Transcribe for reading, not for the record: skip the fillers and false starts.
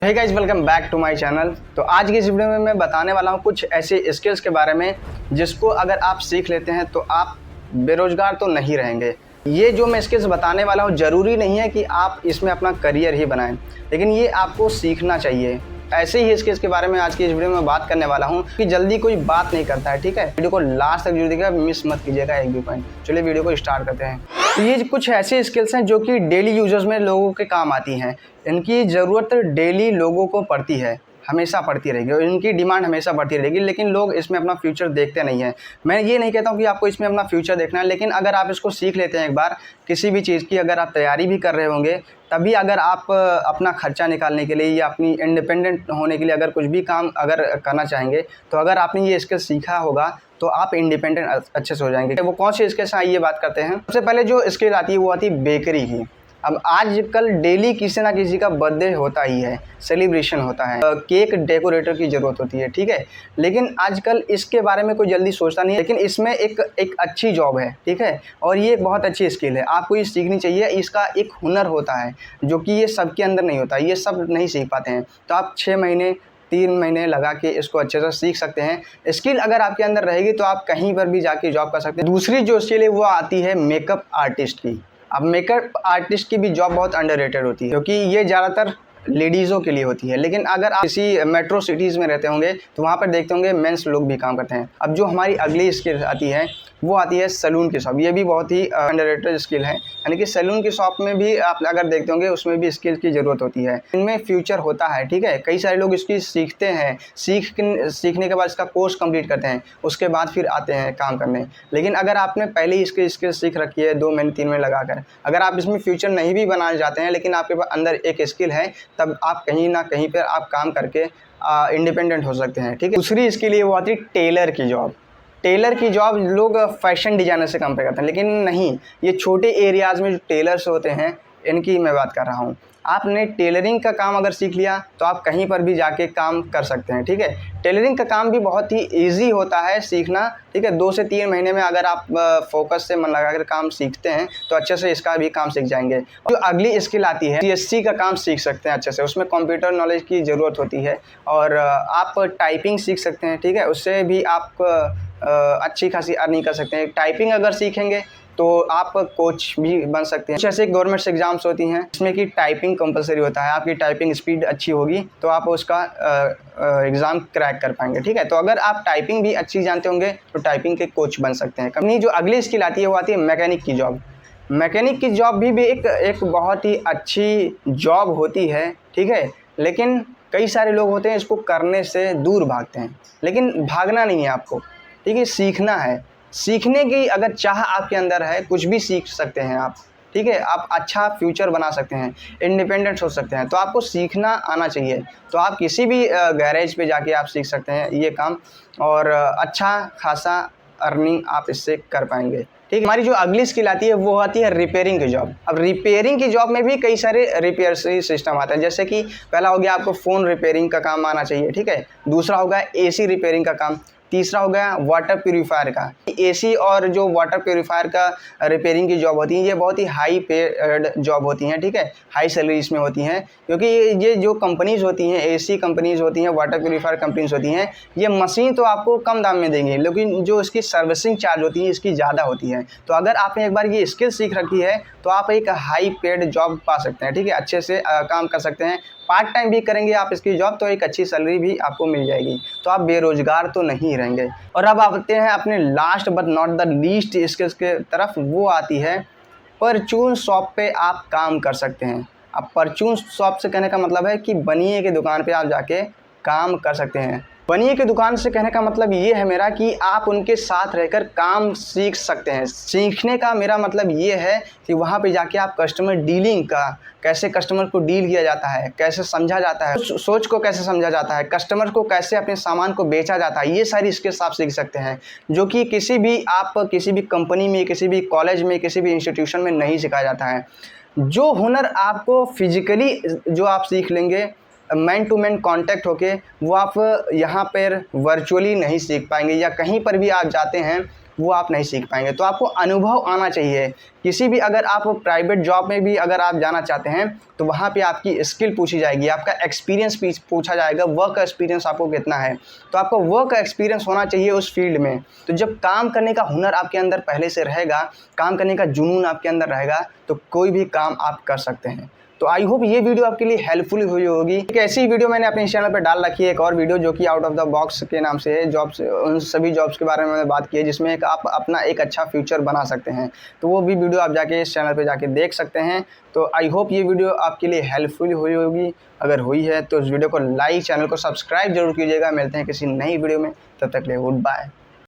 Hey guys, welcome back to my channel. तो आज की इस वीडियो में मैं बताने वाला हूँ कुछ ऐसे स्किल्स के बारे में जिसको अगर आप सीख लेते हैं तो आप बेरोजगार तो नहीं रहेंगे। ये जो मैं स्किल्स बताने वाला हूँ ज़रूरी नहीं है कि आप इसमें अपना करियर ही बनाएं, लेकिन ये आपको सीखना चाहिए। ऐसे ही स्किल्स के बारे में आज की इस वीडियो में बात करने वाला हूँ कि जल्दी कोई बात नहीं करता है। ठीक है, वीडियो को लास्ट तक जरूर देखिएगा, मिस मत कीजिएगा एक भी पॉइंट। चलिए वीडियो को स्टार्ट करते हैं। तो ये कुछ ऐसे स्किल्स हैं जो कि डेली यूजर्स में लोगों के काम आती हैं। इनकी ज़रूरत डेली लोगों को पड़ती है, हमेशा पड़ती रहेगी और इनकी डिमांड हमेशा बढ़ती रहेगी, लेकिन लोग इसमें अपना फ्यूचर देखते नहीं हैं। मैं ये नहीं कहता हूँ कि आपको इसमें अपना फ्यूचर देखना है, लेकिन अगर आप इसको सीख लेते हैं एक बार, किसी भी चीज़ की अगर आप तैयारी भी कर रहे होंगे, तभी अगर आप अपना खर्चा निकालने के लिए या अपनी इंडिपेंडेंट होने के लिए अगर कुछ भी काम अगर करना चाहेंगे, तो अगर आपने ये स्किल सीखा होगा तो आप इंडिपेंडेंट अच्छे से हो जाएंगे। वो कौन सी स्किल्स हैं, ये बात करते हैं। सबसे पहले जो स्किल आती है वो आती है बेकरी की। अब आजकल डेली किसी ना किसी का बर्थडे होता ही है, सेलिब्रेशन होता है, केक डेकोरेटर की ज़रूरत होती है। ठीक है, लेकिन आजकल इसके बारे में कोई जल्दी सोचता नहीं है, लेकिन इसमें एक अच्छी जॉब है। ठीक है, और ये एक बहुत अच्छी स्किल है, आपको ये सीखनी चाहिए। इसका एक हुनर होता है जो कि ये सबके अंदर नहीं होता, ये सब नहीं सीख पाते हैं। तो आप 6 महीने 3 महीने लगा के इसको अच्छे से सीख सकते हैं। स्किल अगर आपके अंदर रहेगी तो आप कहीं पर भी जाके जॉब कर सकते हैं। दूसरी जो स्किल है वो आती है मेकअप आर्टिस्ट की। अब मेकअप आर्टिस्ट की भी जॉब बहुत अंडररेटेड होती है, क्योंकि ये ज़्यादातर लेडीज़ों के लिए होती है। लेकिन अगर आप किसी मेट्रो सिटीज़ में रहते होंगे तो वहाँ पर देखते होंगे मेंस लोग भी काम करते हैं। अब जो हमारी अगली स्किल आती है वो आती है सैलून की शॉप। ये भी बहुत ही अंडररेटेड स्किल है, यानी कि सैलून की शॉप में भी आप अगर देखते होंगे उसमें भी स्किल की ज़रूरत होती है। इनमें फ्यूचर होता है। ठीक है, कई सारे लोग इसकी सीखते हैं, सीखने के बाद इसका कोर्स कंप्लीट करते हैं, उसके बाद फिर आते हैं काम करने। लेकिन अगर आपने पहले ही इसकी स्किल सीख रखी है 2 महीने 3 महीने लगाकर, अगर आप इसमें फ्यूचर नहीं भी बनाना चाहते हैं, लेकिन आपके पास अंदर एक स्किल है, तब आप कहीं ना कहीं पर आप काम करके इंडिपेंडेंट हो सकते हैं। ठीक है, दूसरी इसके लिए वो आती है टेलर की जॉब। टेलर की जॉब लोग फैशन डिज़ाइनर से कंपेयर करते हैं, लेकिन नहीं, ये छोटे एरियाज़ में जो टेलर्स होते हैं इनकी मैं बात कर रहा हूँ। आपने टेलरिंग का काम अगर सीख लिया तो आप कहीं पर भी जाके काम कर सकते हैं। ठीक है, टेलरिंग का काम भी बहुत ही इजी होता है सीखना। ठीक है, 2 से 3 महीने में अगर आप फोकस से मन लगाकर काम सीखते हैं तो अच्छे से इसका भी काम सीख जाएंगे। जो अगली स्किल आती है CSC का काम सीख सकते हैं अच्छे से, उसमें कंप्यूटर नॉलेज की ज़रूरत होती है और आप टाइपिंग सीख सकते हैं। ठीक है, उससे भी आप अच्छी खासी अर्निंग कर सकते हैं। टाइपिंग अगर सीखेंगे तो आप कोच भी बन सकते हैं। जैसे गवर्नमेंट एग्जाम्स होती हैं इसमें कि टाइपिंग कंपलसरी होता है, आपकी टाइपिंग स्पीड अच्छी होगी तो आप उसका एग्ज़ाम क्रैक कर पाएंगे। ठीक है, तो अगर आप टाइपिंग भी अच्छी जानते होंगे तो टाइपिंग के कोच बन सकते हैं। अपनी जो अगली स्किल आती है वो आती है मैकेनिक की जॉब। मैकेनिक की जॉब भी एक बहुत ही अच्छी जॉब होती है। ठीक है, लेकिन कई सारे लोग होते हैं इसको करने से दूर भागते हैं, लेकिन भागना नहीं है आपको। ठीक है, सीखना है। सीखने की अगर चाह आपके अंदर है, कुछ भी सीख सकते हैं आप। ठीक है, आप अच्छा फ्यूचर बना सकते हैं, इंडिपेंडेंट हो सकते हैं, तो आपको सीखना आना चाहिए। तो आप किसी भी गैरेज पे जाके आप सीख सकते हैं ये काम और अच्छा खासा अर्निंग आप इससे कर पाएंगे। ठीक है, हमारी जो अगली स्किल आती है वो आती है रिपेयरिंग की जॉब। अब रिपेयरिंग की जॉब में भी कई सारे रिपेयर सिस्टम आता है, जैसे कि पहला हो गया आपको फ़ोन रिपेयरिंग का काम आना चाहिए। ठीक है, दूसरा होगा AC रिपेयरिंग का काम, तीसरा हो गया वाटर प्यूरीफायर का। AC और जो वाटर प्यूरीफायर का रिपेयरिंग की जॉब होती है ये बहुत ही हाई पेड जॉब होती हैं। ठीक है, हाई सैलरी इसमें होती हैं, क्योंकि ये जो कंपनीज़ होती हैं, AC कंपनीज़ होती हैं, वाटर प्यूरीफायर कंपनीज़ होती हैं, ये मशीन तो आपको कम दाम में देंगी, लेकिन जो इसकी सर्विसिंग चार्ज होती है इसकी ज़्यादा होती है। तो अगर आपने एक बार ये स्किल सीख रखी है तो आप एक हाई पेड जॉब पा सकते हैं। ठीक है, अच्छे से काम कर सकते हैं। पार्ट टाइम भी करेंगे आप इसकी जॉब तो एक अच्छी सैलरी भी आपको मिल जाएगी, तो आप बेरोजगार तो नहीं रहेंगे। और अब आते हैं अपने last but not the least skills के तरफ, वो आती है परचून शॉप पे आप काम कर सकते हैं। अब परचून शॉप से कहने का मतलब है कि बनिए की दुकान पे आप जाके काम कर सकते हैं। बनिए की दुकान से कहने का मतलब ये है मेरा कि आप उनके साथ रहकर काम सीख सकते हैं। सीखने का मेरा मतलब ये है कि वहाँ पे जाके आप कस्टमर डीलिंग का, कैसे कस्टमर को डील किया जाता है, कैसे समझा जाता है, सोच को कैसे समझा जाता है, कस्टमर को कैसे अपने सामान को बेचा जाता है, ये सारी स्किल्स आप सीख सकते हैं, जो कि किसी भी कंपनी में, किसी भी कॉलेज में, किसी भी इंस्टीट्यूशन में नहीं सिखाया जाता है। जो हुनर आपको फिजिकली जो आप सीख लेंगे, मैन टू मैन कांटेक्ट होके, वो आप यहाँ पर वर्चुअली नहीं सीख पाएंगे, या कहीं पर भी आप जाते हैं वो आप नहीं सीख पाएंगे। तो आपको अनुभव आना चाहिए। किसी भी अगर आप प्राइवेट जॉब में भी अगर आप जाना चाहते हैं तो वहाँ पे आपकी स्किल पूछी जाएगी, आपका एक्सपीरियंस पूछा जाएगा, वर्क एक्सपीरियंस आपको कितना है। तो आपको वर्क एक्सपीरियंस होना चाहिए उस फील्ड में। तो जब काम करने का हुनर आपके अंदर पहले से रहेगा, काम करने का जुनून आपके अंदर रहेगा, तो कोई भी काम आप कर सकते हैं। तो आई होप ये वीडियो आपके लिए हेल्पफुल हुई होगी। एक ऐसी वीडियो मैंने अपने चैनल पर डाल रखी है, एक और वीडियो जो कि आउट ऑफ द बॉक्स के नाम से है, जॉब्स, उन सभी जॉब्स के बारे में मैंने बात की है जिसमें एक आप अपना एक अच्छा फ्यूचर बना सकते हैं। तो वो भी वीडियो आप जाके इस चैनल पर जाके देख सकते हैं। तो आई होप ये वीडियो आपके लिए हेल्पफुल हुई होगी। अगर हुई है तो इस वीडियो को लाइक, चैनल को सब्सक्राइब जरूर कीजिएगा। मिलते हैं किसी नई वीडियो में, तब तक के लिए गुड बाय।